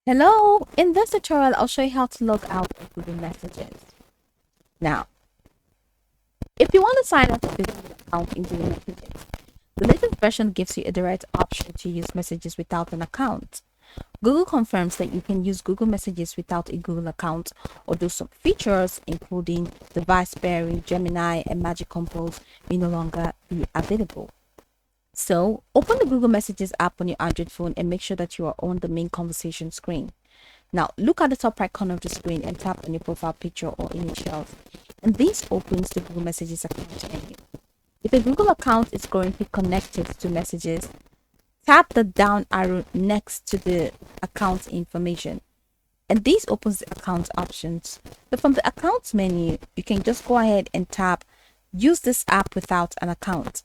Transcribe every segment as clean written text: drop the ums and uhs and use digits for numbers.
Hello, in this tutorial, I'll show you how to log out of Google Messages. Now, if you want to sign up with a Google account in Google Messages, the latest version gives you a direct option to use messages without an account. Google confirms that you can use Google Messages without a Google account, although some features, including device pairing, Gemini, and Magic Compose, may no longer be available. So, open the Google Messages app on your Android phone and make sure that you are on the main conversation screen. Now, look at the top right corner of the screen and tap on your profile picture or initials. And this opens the Google Messages account menu. If a Google account is currently connected to Messages, tap the down arrow next to the account information. And this opens the account options. So from the accounts menu, you can just go ahead and tap use this app without an account.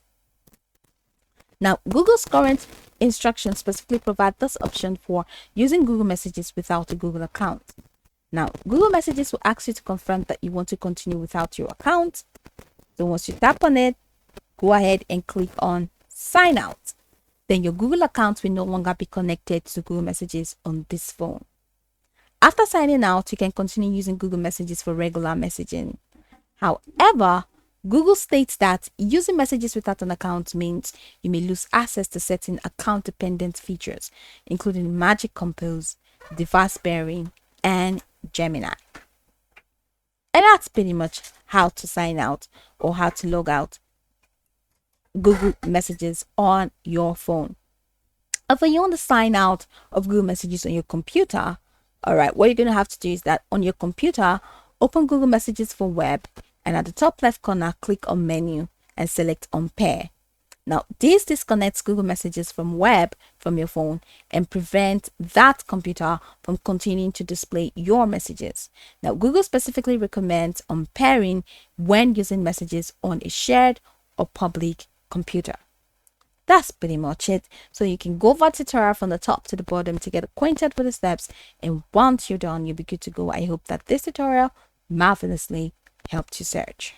Now, Google's current instructions specifically provide this option for using Google Messages without a Google account. Now, Google Messages will ask you to confirm that you want to continue without your account. So once you tap on it, go ahead and click on Sign Out. Then your Google account will no longer be connected to Google Messages on this phone. After signing out, you can continue using Google Messages for regular messaging. However, Google states that using messages without an account means you may lose access to certain account-dependent features, including Magic Compose, device pairing, and Gemini. And that's pretty much how to sign out or how to log out Google Messages on your phone. If you want to sign out of Google Messages on your computer, all right, what you're going to have to do is that on your computer, open Google Messages for web, and at the top left corner, click on menu and select unpair. Now, this disconnects Google Messages from web from your phone and prevent that computer from continuing to display your messages. Now, Google specifically recommends unpairing when using messages on a shared or public computer. That's pretty much it. So you can go over the tutorial from the top to the bottom to get acquainted with the steps. And once you're done, you'll be good to go. I hope that this tutorial marvelously helped you search.